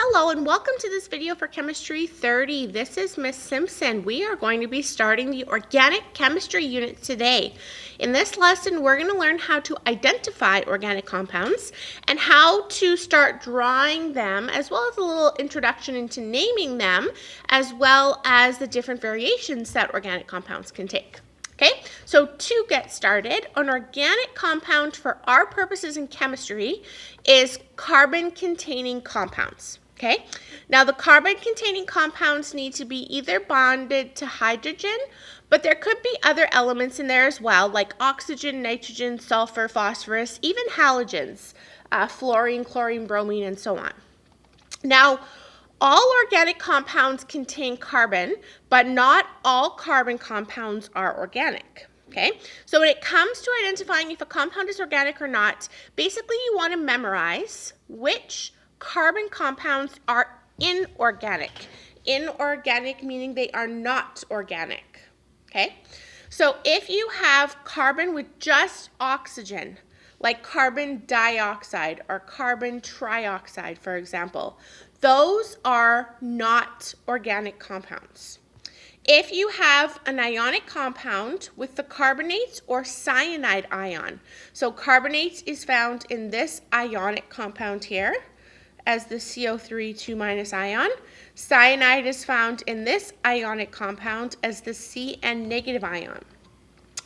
Hello and welcome to this video for Chemistry 30. This is Miss Simpson. We are going to be starting the organic chemistry unit today. In this lesson, we're going to learn how to identify organic compounds and how to start drawing them, as well as a little introduction into naming them, as well as the different variations that organic compounds can take. Okay, so to get started, an organic compound for our purposes in chemistry is carbon-containing compounds. Okay, now the carbon-containing compounds need to be either bonded to hydrogen, but there could be other elements in there as well, like oxygen, nitrogen, sulfur, phosphorus, even halogens, fluorine, chlorine, bromine, and so on. Now, all organic compounds contain carbon, but not all carbon compounds are organic. Okay, so when it comes to identifying if a compound is organic or not, basically you want to memorize which carbon compounds are inorganic. Inorganic meaning they are not organic. Okay, so if you have carbon with just oxygen, like carbon dioxide or carbon trioxide, for example, those are not organic compounds. If you have an ionic compound with the carbonate or cyanide ion, so carbonate is found in this ionic compound here as the CO3 2- ion. Cyanide is found in this ionic compound as the Cn- ion.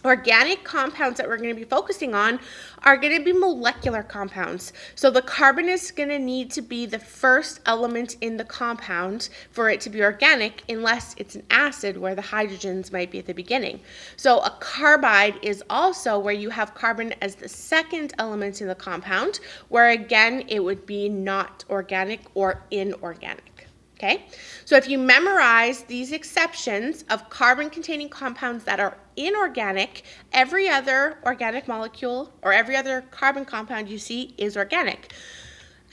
Organic compounds that we're going to be focusing on are going to be molecular compounds. So the carbon is going to need to be the first element in the compound for it to be organic, unless it's an acid where the hydrogens might be at the beginning. So a carbide is also where you have carbon as the second element in the compound, where again it would be not organic or inorganic. Okay, so if you memorize these exceptions of carbon-containing compounds that are inorganic, every other organic molecule or every other carbon compound you see is organic.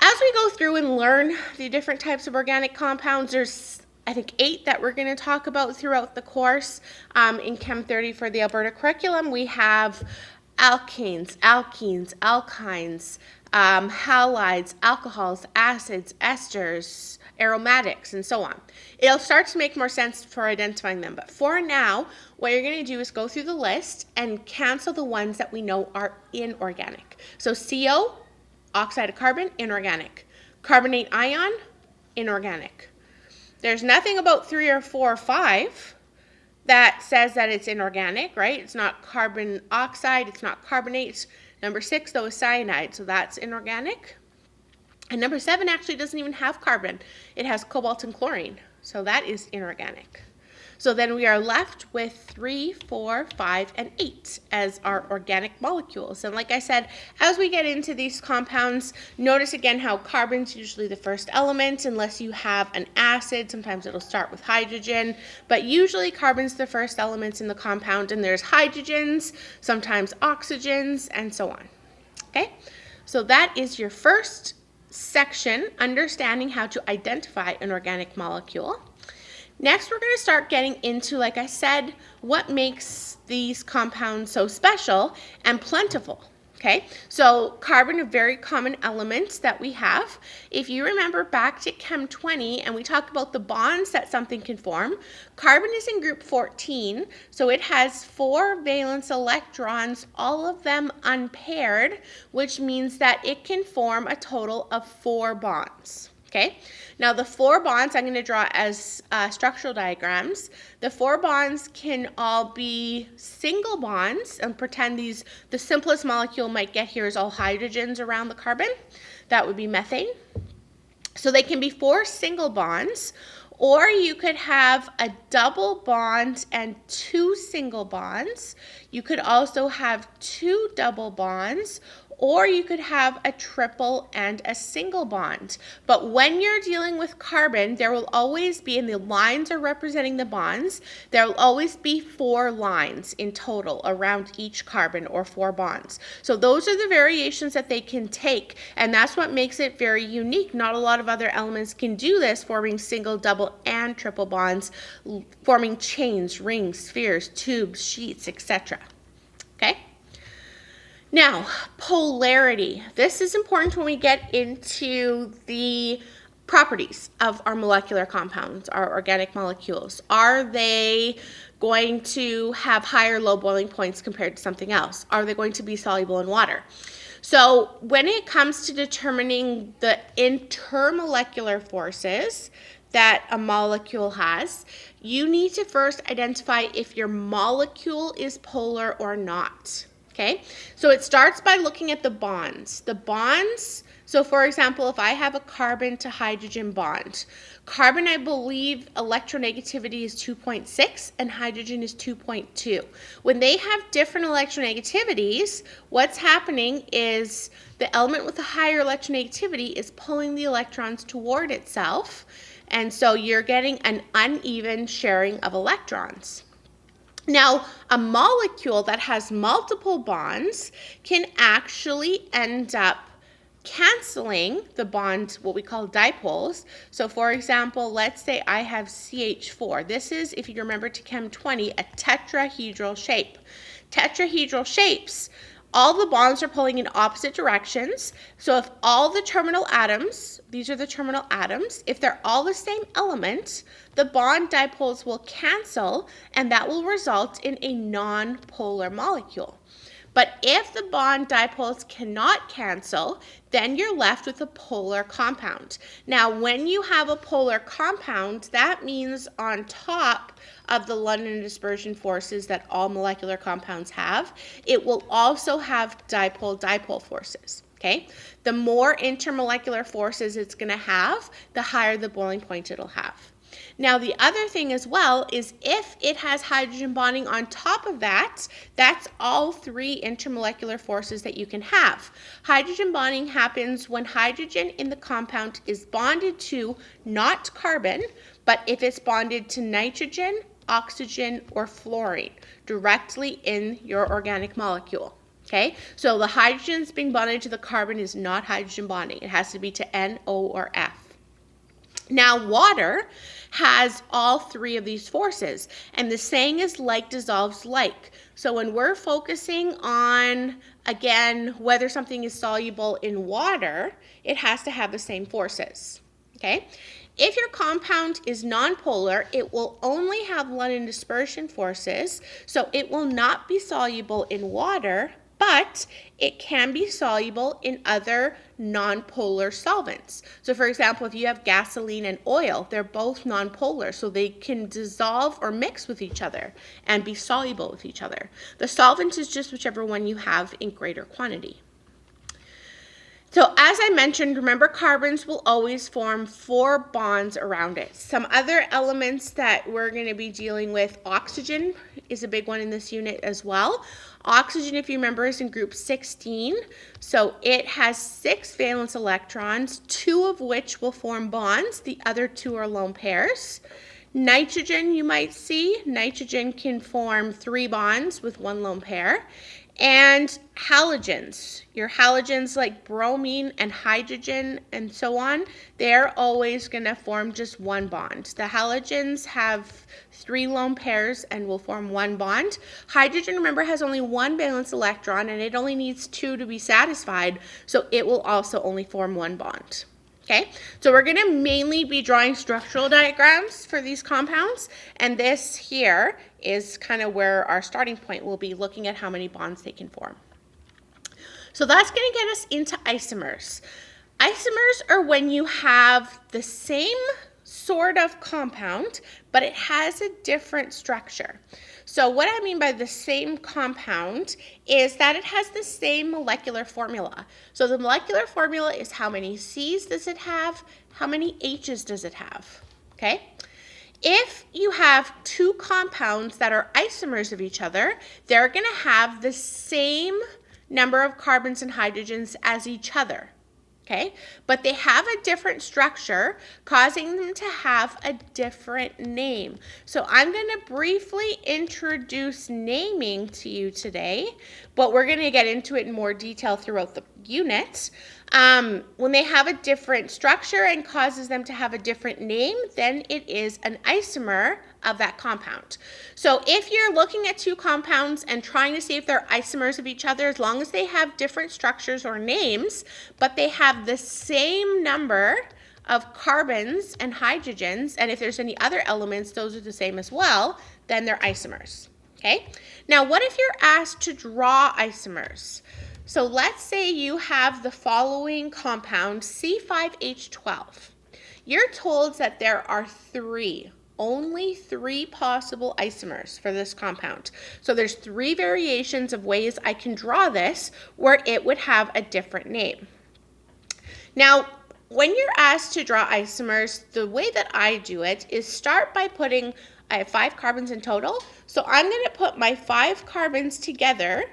As we go through and learn the different types of organic compounds, there's I think 8 that we're going to talk about throughout the course. In Chem 30 for the Alberta curriculum, we have alkanes, alkenes, alkynes, halides, alcohols, acids, esters, aromatics, and so on. It'll start to make more sense for identifying them, but for now, what you're going to do is go through the list and cancel the ones that we know are inorganic. So CO, oxide of carbon, inorganic. Carbonate ion, inorganic. There's nothing about 3 or 4 or 5 that says that it's inorganic, right? It's not carbon oxide, it's not carbonate. Number 6, though, is cyanide, so that's inorganic. And number 7 actually doesn't even have carbon. It has cobalt and chlorine, so that is inorganic. So then we are left with 3, 4, 5, and 8 as our organic molecules. And like I said, as we get into these compounds, notice again how carbon's usually the first element, unless you have an acid. Sometimes it'll start with hydrogen, but usually carbon's the first element in the compound, and there's hydrogens, sometimes oxygens, and so on. Okay, so that is your first section, understanding how to identify an organic molecule. Next, we're going to start getting into, like I said, what makes these compounds so special and plentiful. Okay, so carbon, a very common element that we have. If you remember back to Chem 20 and we talk about the bonds that something can form, carbon is in group 14, so it has 4 valence electrons, all of them unpaired, which means that it can form a total of 4 bonds. Okay, now the 4 bonds I'm going to draw as structural diagrams. The 4 bonds can all be single bonds, and pretend the simplest molecule might get here is all hydrogens around the carbon. That would be methane. So they can be 4 single bonds, or you could have a double bond and 2 single bonds. You could also have 2 double bonds, or you could have a triple and a single bond. But when you're dealing with carbon, there will always be, and the lines are representing the bonds, there will always be 4 lines in total around each carbon, or 4 bonds. So those are the variations that they can take, and that's what makes it very unique. Not a lot of other elements can do this, forming single, double, and triple bonds, forming chains, rings, spheres, tubes, sheets, etc. Okay? Now, polarity. This is important when we get into the properties of our molecular compounds, our organic molecules. Are they going to have higher low boiling points compared to something else? Are they going to be soluble in water? So when it comes to determining the intermolecular forces that a molecule has, you need to first identify if your molecule is polar or not. Okay, so it starts by looking at the bonds. The bonds, so for example, if I have a carbon to hydrogen bond, carbon, I believe electronegativity is 2.6 and hydrogen is 2.2. When they have different electronegativities, what's happening is the element with the higher electronegativity is pulling the electrons toward itself, and so you're getting an uneven sharing of electrons. Now, a molecule that has multiple bonds can actually end up canceling the bond, what we call dipoles. So for example, let's say I have CH4. This is, if you remember to Chem 20, a tetrahedral shape. Tetrahedral shapes, all the bonds are pulling in opposite directions. So if all the terminal atoms, these are the terminal atoms, if they're all the same element, the bond dipoles will cancel, and that will result in a non-polar molecule. But if the bond dipoles cannot cancel, then you're left with a polar compound. Now, when you have a polar compound, that means on top of the London dispersion forces that all molecular compounds have, it will also have dipole-dipole forces. Okay? The more intermolecular forces it's going to have, the higher the boiling point it'll have. Now, the other thing as well is if it has hydrogen bonding on top of that, that's all three intermolecular forces that you can have. Hydrogen bonding happens when hydrogen in the compound is bonded to not carbon, but if it's bonded to nitrogen, oxygen, or fluorine directly in your organic molecule. Okay, so the hydrogen's being bonded to the carbon is not hydrogen bonding. It has to be to N, O, or F. Now, water has all three of these forces, and the saying is like dissolves like. So when we're focusing on, again, whether something is soluble in water, it has to have the same forces. Okay? If your compound is nonpolar, it will only have London dispersion forces, so it will not be soluble in water, but it can be soluble in other nonpolar solvents. So for example, if you have gasoline and oil, they're both nonpolar, so they can dissolve or mix with each other and be soluble with each other. The solvent is just whichever one you have in greater quantity. So as I mentioned, remember carbons will always form 4 bonds around it. Some other elements that we're going to be dealing with, oxygen is a big one in this unit as well. Oxygen, if you remember, is in group 16. So it has 6 valence electrons, 2 of which will form bonds. The other 2 are lone pairs. Nitrogen, you might see, nitrogen can form 3 bonds with 1 lone pair. And halogens, your halogens like bromine and hydrogen and so on, they're always going to form just 1 bond. The halogens have 3 lone pairs and will form 1 bond. Hydrogen, remember, has only 1 valence electron and it only needs 2 to be satisfied, so it will also only form 1 bond. Okay, so we're going to mainly be drawing structural diagrams for these compounds, and this here is kind of where our starting point will be, looking at how many bonds they can form. So that's going to get us into isomers. Isomers are when you have the same sort of compound, but it has a different structure. So what I mean by the same compound is that it has the same molecular formula. So the molecular formula is how many C's does it have, how many H's does it have, okay? If you have 2 compounds that are isomers of each other, they're going to have the same number of carbons and hydrogens as each other. Okay, but they have a different structure, causing them to have a different name. So I'm going to briefly introduce naming to you today, but we're going to get into it in more detail throughout the unit. When they have a different structure and causes them to have a different name, then it is an isomer of that compound. So if you're looking at 2 compounds and trying to see if they're isomers of each other, as long as they have different structures or names, but they have the same number of carbons and hydrogens, and if there's any other elements, those are the same as well, then they're isomers. Okay? Now, what if you're asked to draw isomers? So let's say you have the following compound, C5H12. You're told that there are only three possible isomers for this compound. So there's three variations of ways I can draw this where it would have a different name. Now, when you're asked to draw isomers, the way that I do it is start by putting, I have 5 carbons in total, so I'm going to put my 5 carbons together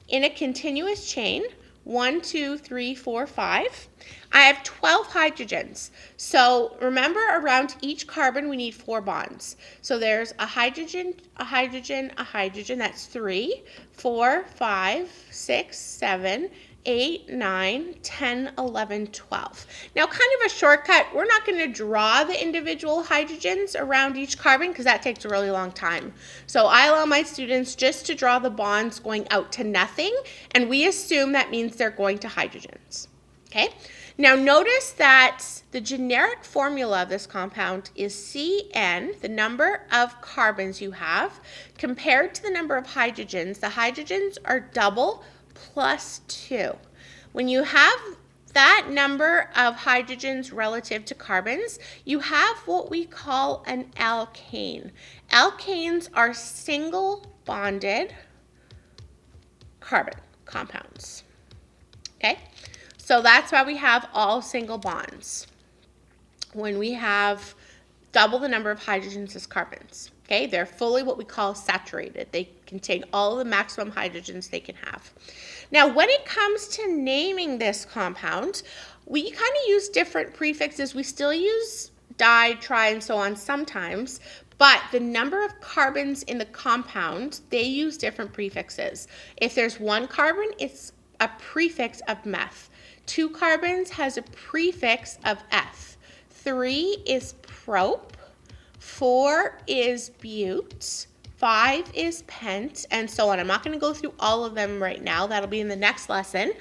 in a continuous chain, 1, 2, 3, 4, 5. I have 12 hydrogens. So remember, around each carbon we need 4 bonds. So there's a hydrogen, a hydrogen, a hydrogen. That's 3, 4, 5, 6, 7, 8, 9, 10, 11, 12. Now, kind of a shortcut, we're not going to draw the individual hydrogens around each carbon because that takes a really long time. So I allow my students just to draw the bonds going out to nothing, and we assume that means they're going to hydrogens. Okay? Now notice that the generic formula of this compound is Cn, the number of carbons you have, compared to the number of hydrogens. The hydrogens are double plus 2. When you have that number of hydrogens relative to carbons, you have what we call an alkane. Alkanes are single bonded carbon compounds. Okay? So that's why we have all single bonds when we have double the number of hydrogens as carbons. Okay, they're fully what we call saturated. They contain all the maximum hydrogens they can have. Now, when it comes to naming this compound, we kind of use different prefixes. We still use di, tri, and so on sometimes, but the number of carbons in the compound, they use different prefixes. If there's 1 carbon, it's a prefix of meth. 2 carbons has a prefix of eth. 3 is prop. 4 is bute. 5 is pent, and so on. I'm not going to go through all of them right now. That'll be in the next lesson.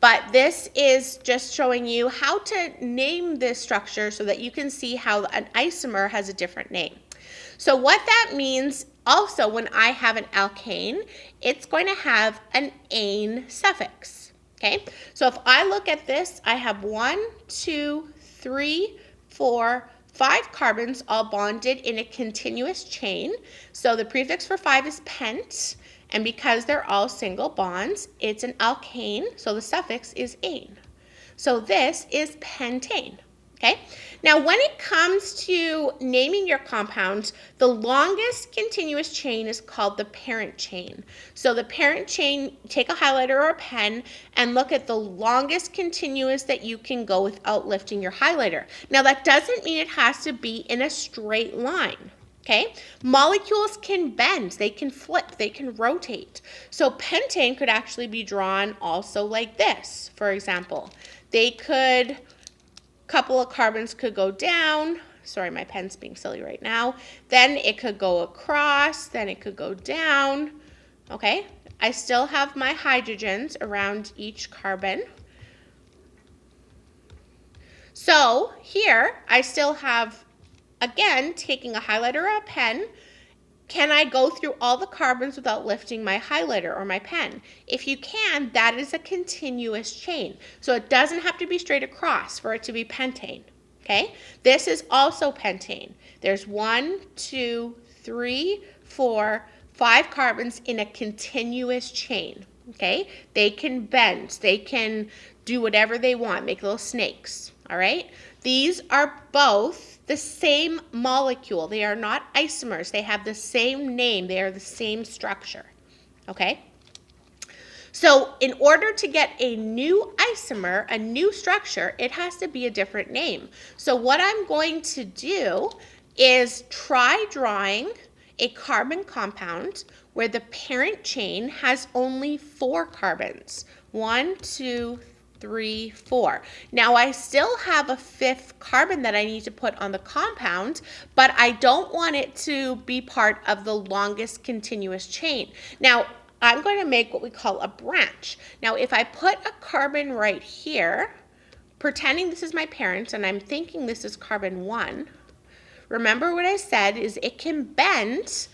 But this is just showing you how to name this structure so that you can see how an isomer has a different name. So what that means also, when I have an alkane, it's going to have an ane suffix. Okay, so if I look at this, I have 1, 2, 3, 4, 5 carbons all bonded in a continuous chain. So the prefix for 5 is pent, and because they're all single bonds, it's an alkane, so the suffix is ane. So this is pentane. Okay, now when it comes to naming your compound, the longest continuous chain is called the parent chain. So the parent chain, take a highlighter or a pen and look at the longest continuous that you can go without lifting your highlighter. Now that doesn't mean it has to be in a straight line. Okay, molecules can bend, they can flip, they can rotate. So pentane could actually be drawn also like this, for example. They could, couple of carbons could go down. Sorry, my pen's being silly right now. Then it could go across, then it could go down. Okay, I still have my hydrogens around each carbon. So here I still have, again, taking a highlighter or a pen. Can I go through all the carbons without lifting my highlighter or my pen? If you can, that is a continuous chain. So it doesn't have to be straight across for it to be pentane. Okay? This is also pentane. There's 1, 2, 3, 4, 5 carbons in a continuous chain. Okay? They can bend. They can do whatever they want, make little snakes. All right? These are both the same molecule. They are not isomers. They have the same name. They are the same structure. Okay? So in order to get a new isomer, a new structure, it has to be a different name. So what I'm going to do is try drawing a carbon compound where the parent chain has only 4 carbons. 1, 2, 3, 4. Now I still have a 5th carbon that I need to put on the compound, but I don't want it to be part of the longest continuous chain. Now I'm going to make what we call a branch. Now if I put a carbon right here, pretending this is my parent and I'm thinking this is carbon 1, remember what I said is it can bend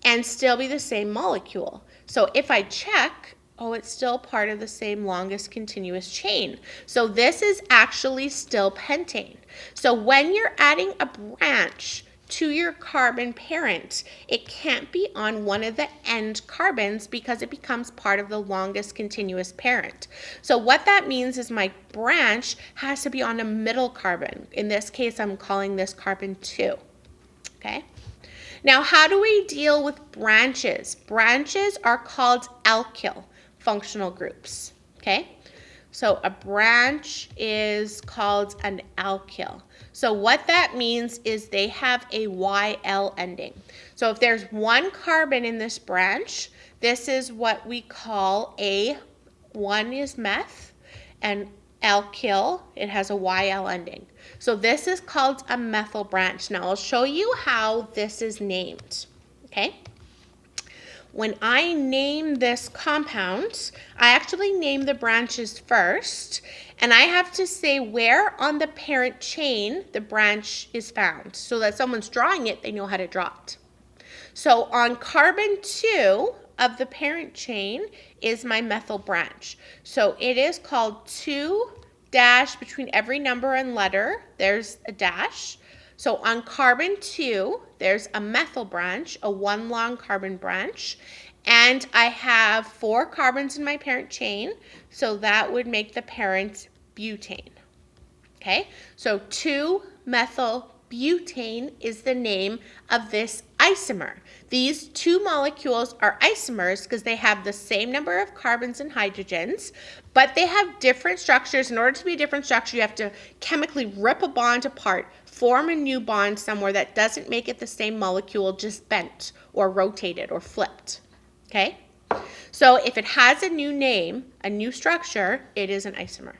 and still be the same molecule. So if I check, oh, it's still part of the same longest continuous chain. So this is actually still pentane. So when you're adding a branch to your carbon parent, it can't be on one of the end carbons because it becomes part of the longest continuous parent. So what that means is my branch has to be on a middle carbon. In this case, I'm calling this carbon 2. Okay? Now, how do we deal with branches? Branches are called alkyl functional groups. Okay? So a branch is called an alkyl. So what that means is they have a YL ending. So if there's one carbon in this branch, this is what we call one is meth, and alkyl, it has a YL ending. So this is called a methyl branch. Now I'll show you how this is named. Okay? When I name this compound, I actually name the branches first, and I have to say where on the parent chain the branch is found, so that someone's drawing it, they know how to draw it. So on carbon 2 of the parent chain is my methyl branch. So it is called 2 dash between every number and letter, there's a dash. So on carbon 2, there's a methyl branch, a 1 long carbon branch, and I have 4 carbons in my parent chain, so that would make the parent butane. Okay, so 2-methyl-butane is the name of this isomer. These two molecules are isomers because they have the same number of carbons and hydrogens, but they have different structures. In order to be a different structure, you have to chemically rip a bond apart, form a new bond somewhere that doesn't make it the same molecule, just bent or rotated or flipped. Okay? So if it has a new name, a new structure, it is an isomer.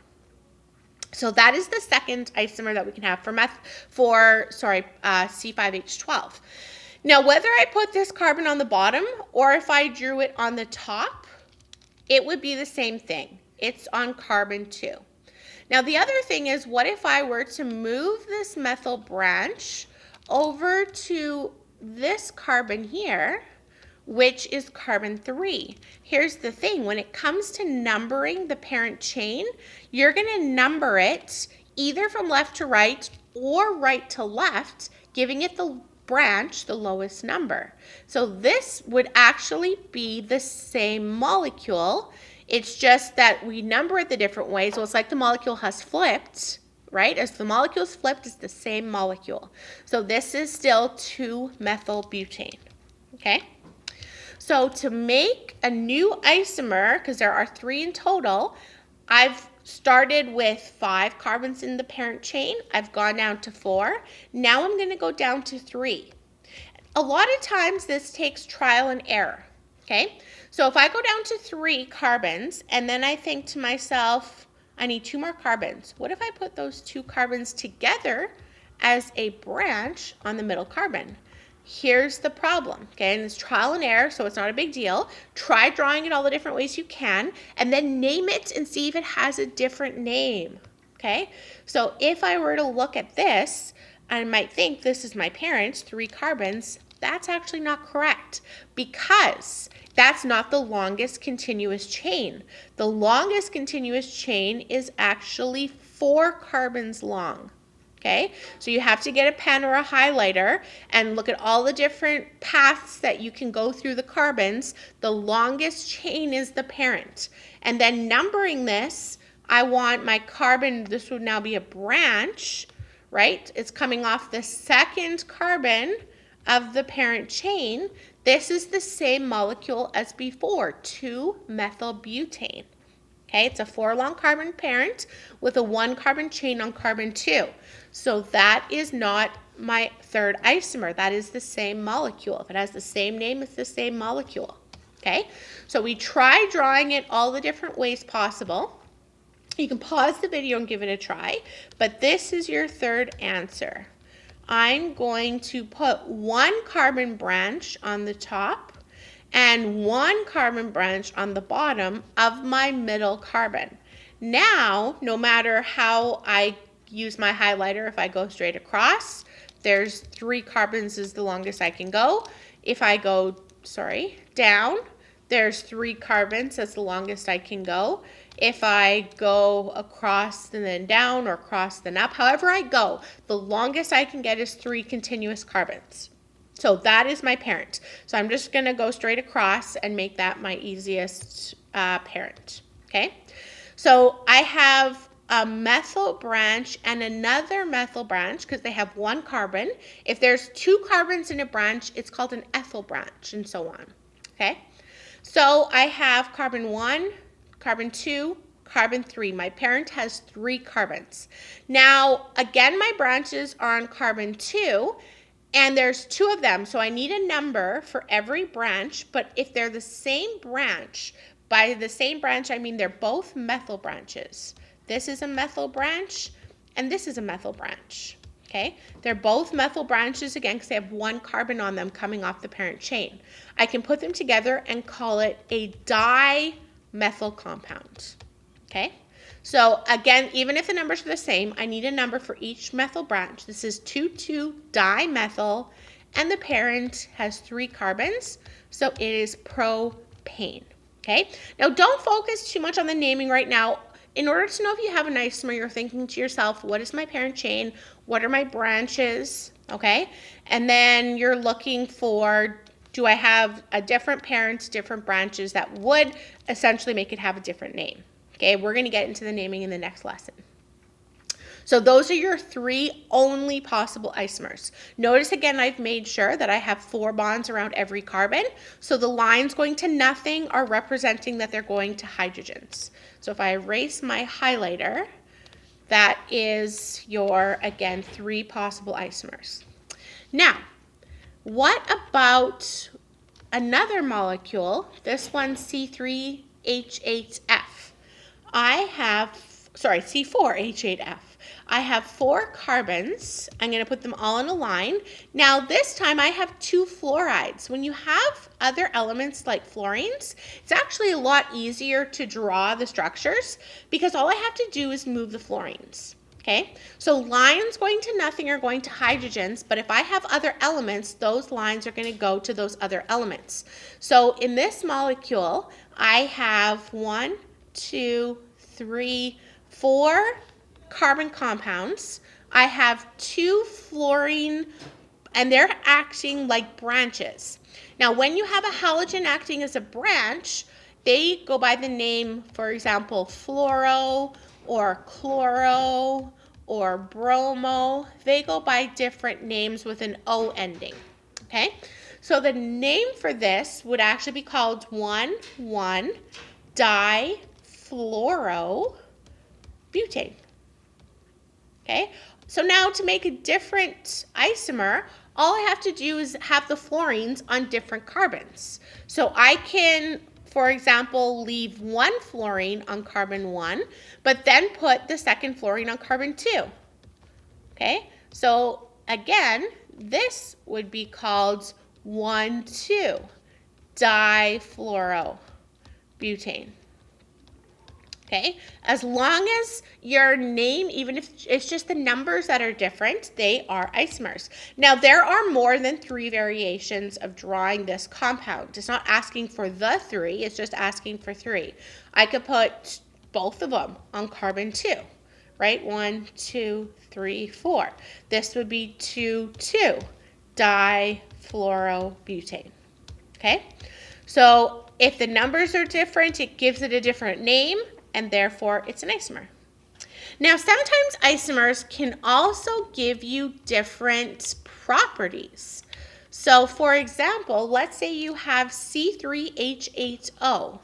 So that is the second isomer that we can have for C5H12. Now, whether I put this carbon on the bottom or if I drew it on the top, it would be the same thing. It's on carbon 2. Now, the other thing is, what if I were to move this methyl branch over to this carbon here, which is carbon 3. Here's the thing, when it comes to numbering the parent chain, you're going to number it either from left to right or right to left, giving it the branch the lowest number. So this would actually be the same molecule. It's just that we number it the different way, so it's like the molecule has flipped, right? As the molecule's flipped, it's the same molecule. So this is still 2-methylbutane, okay? So to make a new isomer, because there are 3 in total, I've started with 5 carbons in the parent chain. I've gone down to 4. Now I'm going to go down to 3. A lot of times this takes trial and error, okay? So if I go down to 3 carbons and then I think to myself, I need 2 more carbons. What if I put those 2 carbons together as a branch on the middle carbon? Here's the problem, okay, and it's trial and error, so it's not a big deal. Try drawing it all the different ways you can, and then name it and see if it has a different name, okay? So if I were to look at this, I might think this is my parent, 3 carbons. That's actually not correct because that's not the longest continuous chain. The longest continuous chain is actually 4 carbons long. Okay, so you have to get a pen or a highlighter and look at all the different paths that you can go through the carbons. The longest chain is the parent. And then numbering this, I want my carbon, this would now be a branch, right? It's coming off the second carbon of the parent chain. This is the same molecule as before, 2-methylbutane. Okay, it's a 4 long carbon parent with a 1 carbon chain on carbon 2. So that is not my third isomer. That is the same molecule. If it has the same name, it's the same molecule. Okay, so we try drawing it all the different ways possible. You can pause the video and give it a try, but this is your third answer. I'm going to put 1 carbon branch on the top and 1 carbon branch on the bottom of my middle carbon. Now, no matter how I use my highlighter, if I go straight across, there's 3 carbons is the longest I can go. If I go, down, there's 3 carbons, that's the longest I can go. If I go across and then down or across then up, however I go, the longest I can get is 3 continuous carbons. So that is my parent. So I'm just going to go straight across and make that my easiest parent. Okay. So I have a methyl branch and another methyl branch because they have 1 carbon. If there's 2 carbons in a branch, it's called an ethyl branch, and so on. Okay. So I have carbon 1, carbon 2, carbon 3. My parent has 3 carbons. Now, again, my branches are on carbon 2. And there's 2 of them, so I need a number for every branch, but if they're the same branch, by the same branch I mean they're both methyl branches. This is a methyl branch, and this is a methyl branch, okay? They're both methyl branches, again, because they have 1 carbon on them coming off the parent chain. I can put them together and call it a dimethyl compound, okay? So again, even if the numbers are the same, I need a number for each methyl branch. This is 2,2-dimethyl, and the parent has 3 carbons, so it is propane. Okay? Now don't focus too much on the naming right now. In order to know if you have an isomer, you're thinking to yourself, what is my parent chain? What are my branches? Okay? And then you're looking for, do I have a different parent, different branches that would essentially make it have a different name? Okay, we're going to get into the naming in the next lesson. So those are your 3 only possible isomers. Notice again, I've made sure that I have 4 bonds around every carbon. So the lines going to nothing are representing that they're going to hydrogens. So if I erase my highlighter, that is your, again, 3 possible isomers. Now, what about another molecule? This one, C3H8F. C4H8F. I have 4 carbons. I'm going to put them all in a line. Now this time I have 2 fluorides. When you have other elements like fluorines, it's actually a lot easier to draw the structures because all I have to do is move the fluorines. Okay, so lines going to nothing are going to hydrogens, but if I have other elements, those lines are going to go to those other elements. So in this molecule, I have 1, 2, 3, 4 carbon compounds. I have 2 fluorine, and they're acting like branches. Now, when you have a halogen acting as a branch, they go by the name, for example, fluoro or chloro or bromo. They go by different names with an O ending. Okay? So the name for this would actually be called 1,1-difluorobutane. Okay, so now to make a different isomer, all I have to do is have the fluorines on different carbons. So I can, for example, leave 1 fluorine on carbon 1, but then put the second fluorine on carbon 2. Okay, so again, this would be called 1,2-difluorobutane. Okay, as long as your name, even if it's just the numbers that are different, they are isomers. Now, there are more than 3 variations of drawing this compound. It's not asking for the 3, it's just asking for 3. I could put both of them on carbon 2, right? 1, 2, 3, 4. This would be 2,2-difluorobutane. Okay, so if the numbers are different, it gives it a different name, and therefore it's an isomer. Now, sometimes isomers can also give you different properties. So, for example, let's say you have C3H8O.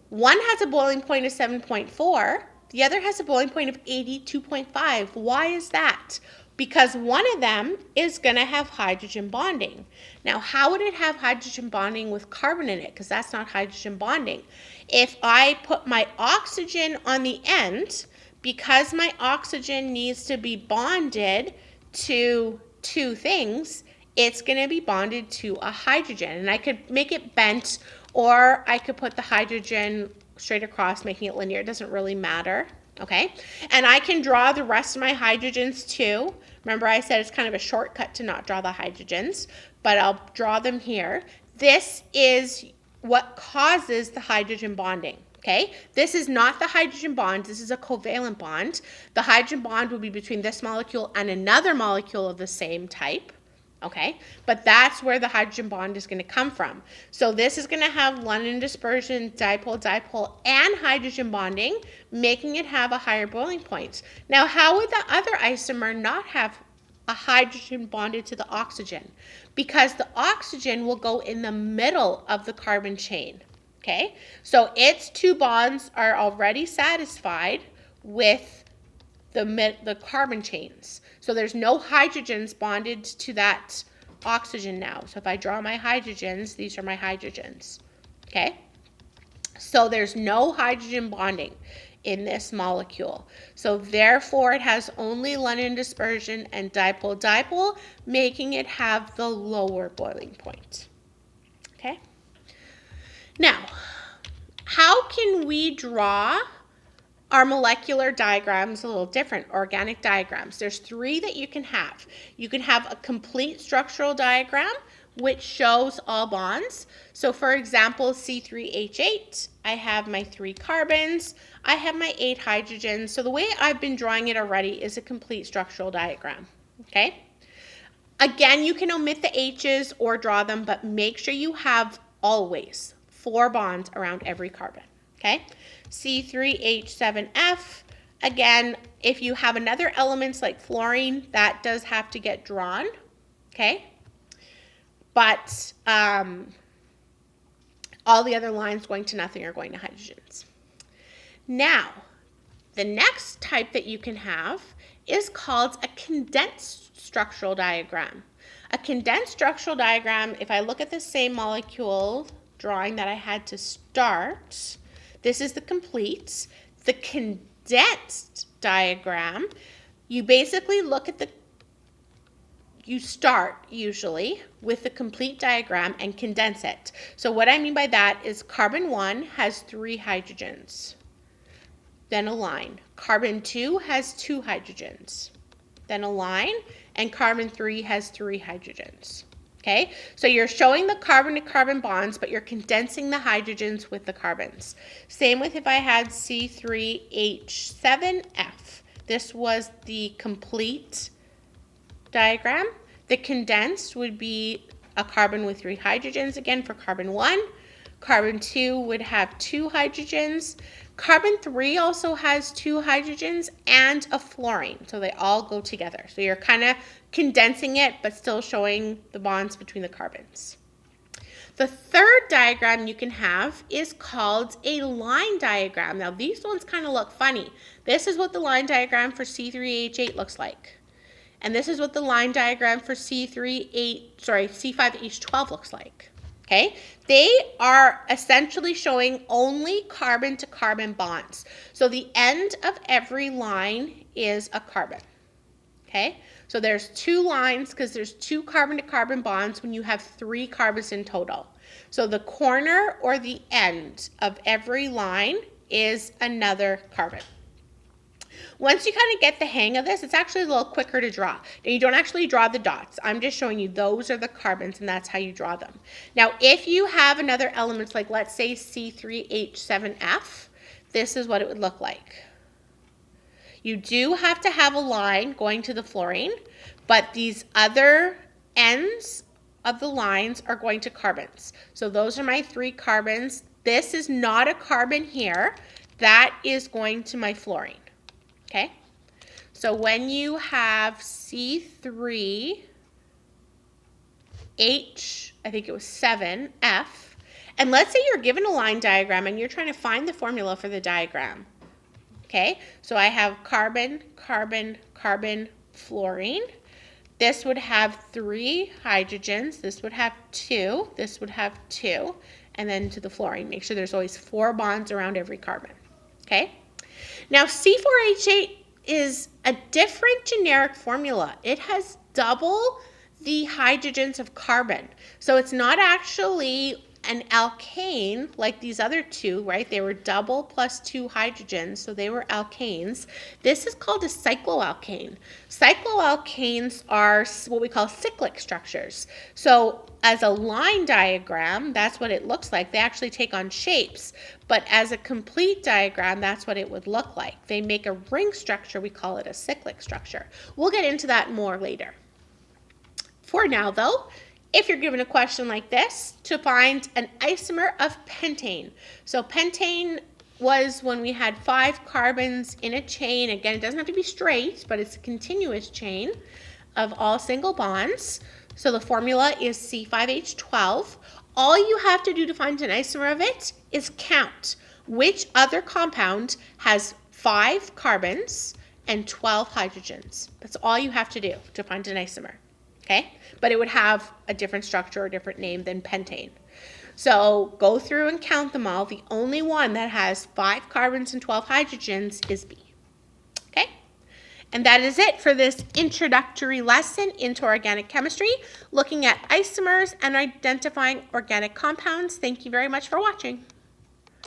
One has a boiling point of 7.4, the other has a boiling point of 82.5. Why is that? Because one of them is going to have hydrogen bonding. Now, how would it have hydrogen bonding with carbon in it? Because that's not hydrogen bonding. If I put my oxygen on the end, because my oxygen needs to be bonded to 2 things, it's going to be bonded to a hydrogen. And I could make it bent, or I could put the hydrogen straight across, making it linear. It doesn't really matter, okay? And I can draw the rest of my hydrogens too. Remember I said it's kind of a shortcut to not draw the hydrogens, but I'll draw them here. This is what causes the hydrogen bonding, okay? This is not the hydrogen bond. This is a covalent bond. The hydrogen bond will be between this molecule and another molecule of the same type, okay? But that's where the hydrogen bond is going to come from. So this is going to have London dispersion, dipole, and hydrogen bonding, making it have a higher boiling point. Now, how would the other isomer not have a hydrogen bonded to the oxygen? Because the oxygen will go in the middle of the carbon chain, okay? So its two bonds are already satisfied with the carbon chains. So there's no hydrogens bonded to that oxygen now. So if I draw my hydrogens, these are my hydrogens, okay? So there's no hydrogen bonding in this molecule. So therefore it has only London dispersion and dipole, making it have the lower boiling point, okay? Now, how can we draw our molecular diagrams a little different, organic diagrams? There's three that you can have. You can have a complete structural diagram, which shows all bonds. So for example, C3H8, I have my 3 carbons, I have my 8 hydrogens. So the way I've been drawing it already is a complete structural diagram, okay? Again, you can omit the H's or draw them, but make sure you have always 4 bonds around every carbon, okay? C3H7F, again, if you have another elements like fluorine, that does have to get drawn, okay? But all the other lines going to nothing are going to hydrogens. Now, the next type that you can have is called a condensed structural diagram. A condensed structural diagram, if I look at the same molecule drawing that I had to start, this is the complete. The condensed diagram, you basically look at you start usually with the complete diagram and condense it. So what I mean by that is carbon 1 has 3 hydrogens, then a line. Carbon 2 has 2 hydrogens, then a line, and carbon 3 has 3 hydrogens. Okay, so you're showing the carbon-to-carbon bonds, but you're condensing the hydrogens with the carbons. Same with if I had C3H7F. This was the complete diagram. The condensed would be a carbon with 3 hydrogens again for carbon 1. Carbon 2 would have 2 hydrogens. Carbon 3 also has 2 hydrogens and a fluorine, so they all go together. So you're kind of condensing it, but still showing the bonds between the carbons. The third diagram you can have is called a line diagram. Now these ones kind of look funny. This is what the line diagram for C3H8 looks like. And this is what the line diagram for C5H12 looks like. Okay, they are essentially showing only carbon-to-carbon bonds. So the end of every line is a carbon. Okay, so there's 2 lines because there's 2 carbon-to-carbon bonds when you have 3 carbons in total. So the corner or the end of every line is another carbon. Once you kind of get the hang of this, it's actually a little quicker to draw. Now, you don't actually draw the dots. I'm just showing you those are the carbons, and that's how you draw them. Now, if you have another element, like let's say C3H7F, this is what it would look like. You do have to have a line going to the fluorine, but these other ends of the lines are going to carbons. So those are my 3 carbons. This is not a carbon here. That is going to my fluorine. Okay, so when you have C3H, I think it was 7F, and let's say you're given a line diagram and you're trying to find the formula for the diagram. Okay, so I have carbon, carbon, carbon, fluorine. This would have 3 hydrogens. This would have 2. This would have 2. And then to the fluorine. Make sure there's always 4 bonds around every carbon. Okay. Now, C4H8 is a different generic formula. It has double the hydrogens of carbon. So it's not actually an alkane, like these other two, right? They were double plus 2 hydrogens, so they were alkanes. This is called a cycloalkane. Cycloalkanes are what we call cyclic structures. So as a line diagram, that's what it looks like. They actually take on shapes, but as a complete diagram, that's what it would look like. They make a ring structure, we call it a cyclic structure. We'll get into that more later. For now, though, if you're given a question like this, to find an isomer of pentane. So pentane was when we had 5 carbons in a chain. Again, it doesn't have to be straight, but it's a continuous chain of all single bonds. So the formula is C5H12. All you have to do to find an isomer of it is count which other compound has 5 carbons and 12 hydrogens. That's all you have to do to find an isomer. Okay, but it would have a different structure or different name than pentane. So go through and count them all. The only one that has 5 carbons and 12 hydrogens is B. Okay, and that is it for this introductory lesson into organic chemistry, looking at isomers and identifying organic compounds. Thank you very much for watching.